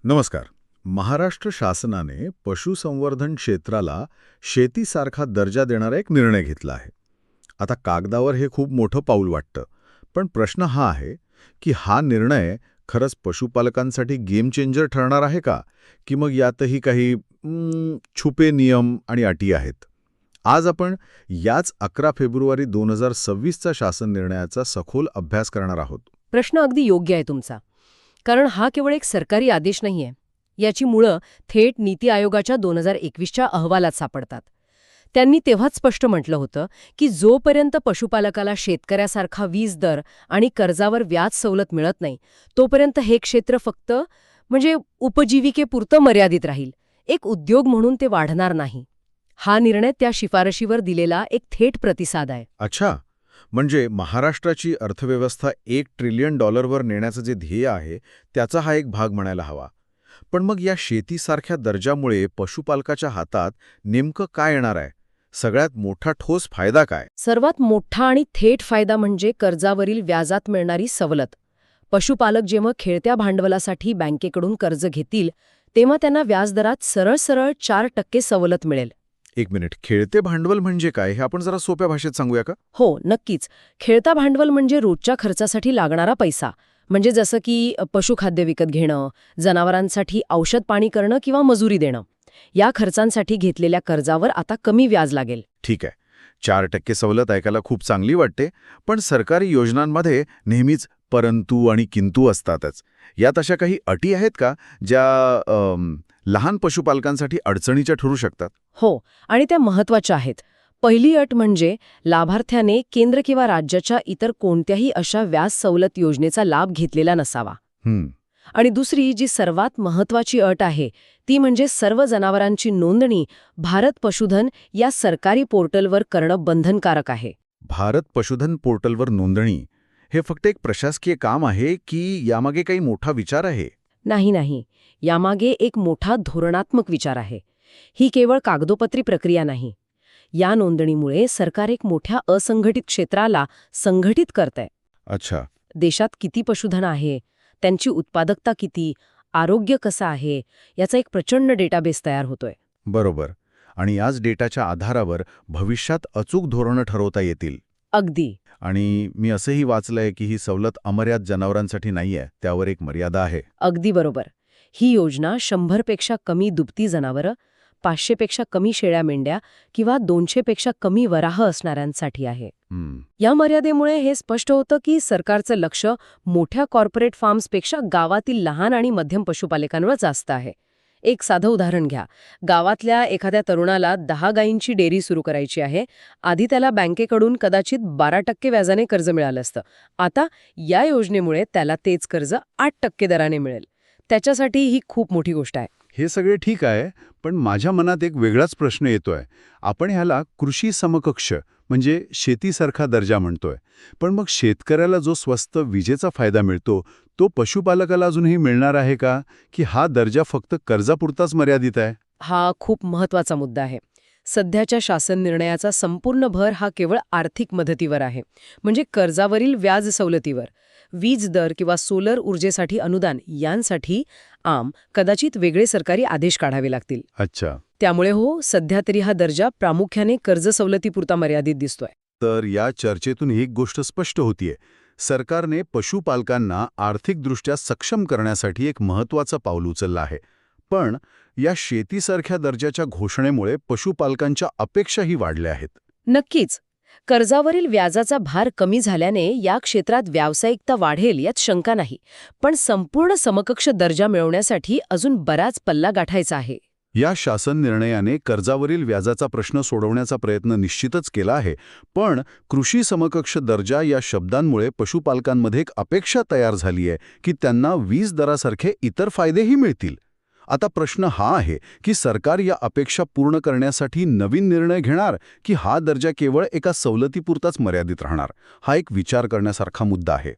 नमस्कार. महाराष्ट्र शासनाने पशुसंवर्धन क्षेत्राला शेतीसारखा दर्जा देणारा एक निर्णय घेतला आहे. आता कागदावर हे खूप मोठं पाऊल वाटतं, पण प्रश्न हा आहे की हा निर्णय खरंच पशुपालकांसाठी गेम चेंजर ठरणार आहे का, की मग यातही काही छुपे नियम आणि अटी आहेत. आज आपण याच 11 फेब्रुवारी 2026चा शासन निर्णयाचा सखोल अभ्यास करणार आहोत. प्रश्न अगदी योग्य आहे तुमचा. कारण हा केवळ एक सरकारी आदेश नाहीये. याची मुळं थेट नीती आयोगाच्या 2021च्या अहवालात सापडतात. त्यांनी तेव्हाच स्पष्ट म्हटलं होतं की जोपर्यंत पशुपालकाला शेतकऱ्यासारखा वीज दर आणि कर्जावर व्याज सवलत मिळत नाही, तोपर्यंत हे क्षेत्र फक्त उपजीविकेपुरतं मर्यादित राहील. एक उद्योग म्हणून ते वाढणार नाही. हा निर्णय त्या शिफारशीवर दिलेला एक थेट प्रतिसाद आहे. अच्छा, म्हणजे महाराष्ट्राची अर्थव्यवस्था $1 ट्रिलियन वर नेण्याचं जे ध्येय आहे त्याचा हा एक भाग म्हणायला हवा. पण मग या शेतीसारख्या दर्जामुळे पशुपालकाच्या हातात नेमकं काय येणार आहे? सगळ्यात मोठा ठोस फायदा काय? सर्वात मोठा आणि थेट फायदा म्हणजे कर्जावरील व्याजात मिळणारी सवलत. पशुपालक जेव्हा खेळत्या भांडवलासाठी बँकेकडून कर्ज घेतील, तेव्हा त्यांना व्याजदरात सरळ सरळ 4% सवलत मिळेल. एक मिनिट, खेळते भांडवल म्हणजे काय हे आपण जरा सोप्या भाषेत सांगूया का? हो, नक्कीच. खेळता भांडवल म्हणजे रोजच्या खर्चासाठी लागणारा पैसा. म्हणजे जसं की पशुखाद्य विकत घेणं, जनावरांसाठी औषध पाणी करणं किंवा मजुरी देणं. या खर्चांसाठी घेतलेल्या कर्जावर आता कमी व्याज लागेल. ठीक आहे, 4% सवलत ऐकायला खूप चांगली वाटते, पण सरकारी योजनांमध्ये नेहमीच परंतु आणि किंतु असतातच. यात अशा काही अटी आहेत का ज्या लहान पशुपालकांसाठी अडचणीच्या ठरू शकतात? हो, आणि त्या महत्त्वाच्या आहेत. पहिली अट म्हणजे लाभार्थ्याने केंद्र किंवा राज्याच्या इतर कोणत्याही अशा व्याज सवलत योजनेचा लाभ घेतलेला नसावा. आणि दुसरी जी सर्वात महत्त्वाची अट आहे ती म्हणजे सर्व जनावरांची नोंदणी भारत पशुधन या सरकारी पोर्टलवर करणं बंधनकारक आहे. भारत पशुधन पोर्टलवर नोंदणी हे फक्त एक प्रशासकीय काम आहे की यामागे काही मोठा विचार आहे? नाही. यामागे एक मोठा धोरणात्मक विचार आहे. ही केवळ कागदोपत्री प्रक्रिया नाही. या नोंदणीमुळे सरकार एक मोठ्या असंघटित क्षेत्राला संघटित करतंय. अच्छा. देशात किती पशुधन आहे, त्यांची उत्पादकता किती, आरोग्य कसं आहे, याचा एक प्रचंड डेटाबेस तयार होतोय. बरोबर. आणि याच डेटाच्या आधारावर भविष्यात अचूक धोरणं ठरवता येतील. अगदी. आणि मी असंही वाचलंय की ही सवलत अमर्याद जनावरांसाठी नाहीये, त्यावर एक मर्यादा आहे. अगदी बरोबर. ही योजना 100 पेक्षा कमी दुभती जनावरं, 500 पेक्षा कमी शेळ्या मेंढ्या किंवा 200 पेक्षा कमी वराह असणाऱ्यांसाठी आहे. या मर्यादेमुळे हे स्पष्ट होतं की सरकारचं लक्ष मोठ्या कॉर्पोरेट फार्म्सपेक्षा गावातील लहान आणि मध्यम पशुपालकांवर जास्त आहे. एक साधं उदाहरण घ्या. गावातल्या एखाद्या तरुणाला 10 गायींची डेअरी सुरू करायची आहे. आधी त्याला बँकेकडून कदाचित 12% व्याजाने कर्ज मिळालं असतं. आता या योजनेमुळे त्याला तेच कर्ज 8% दराने मिळेल. त्याच्यासाठी ही खूप मोठी गोष्ट आहे. हे सगळे ठीक आहे, पण माझ्या मनात एक वेगळाच प्रश्न येतोय. आपण ह्याला कृषी समकक्ष म्हणजे शेतीसारखा दर्जा म्हणतोय, पण मग शेतकऱ्याला जो स्वस्त विजेचा फायदा मिळतो तो पशुपालकाला अजूनही मिळणार आहे का, की हा दर्जा फक्त कर्जापुरताच मर्यादित आहे? हा खूप महत्त्वाचा मुद्दा आहे. सध्याच्या शासन निर्णयाचा संपूर्ण भर हा केवळ आर्थिक मदतीवर आहे. म्हणजे कर्जावरील व्याज सवलतीवर. वीज दर किंवा सोलर ऊर्जेसाठी अनुदान यांसाठी कदाचित वेगळे सरकारी आदेश काढावे लागतील. अच्छा. त्यामुळे सध्या तरी हा दर्जा प्रामुख्याने कर्ज सवलतीपुरता मर्यादित दिसतोय. तर या चर्चेतून एक गोष्ट स्पष्ट होतीये. सरकारने पशुपालकांना आर्थिकदृष्ट्या सक्षम करण्यासाठी एक महत्त्वाचं पाऊल उचललं आहे. पण या शेतीसारख्या दर्जाच्या घोषणेमुळे पशुपालकांच्या अपेक्षाही वाढल्या आहेत. नक्कीच. कर्जावरील व्याजाचा भार कमी झाल्याने या क्षेत्रात व्यावसायिकता वाढेल यात शंका नाही. पण संपूर्ण समकक्ष दर्जा मिळवण्यासाठी अजून बराच पल्ला गाठायचा आहे. या शासन निर्णयाने कर्जावरील व्याजाचा प्रश्न सोडवण्याचा प्रयत्न निश्चितच केला आहे, पण कृषी समकक्ष दर्जा या शब्दांमुळे पशुपालकांमध्ये एक अपेक्षा तयार झाली आहे की त्यांना वीज दरासारखे इतर फायदेही मिळतील. आता प्रश्न हा आहे की सरकार या अपेक्षा पूर्ण करण्यासाठी नवीन निर्णय घेणार की हा दर्जा केवळ एका सवलतीपुरताच मर्यादित राहणार? हा एक विचार करण्यासारखा मुद्दा आहे.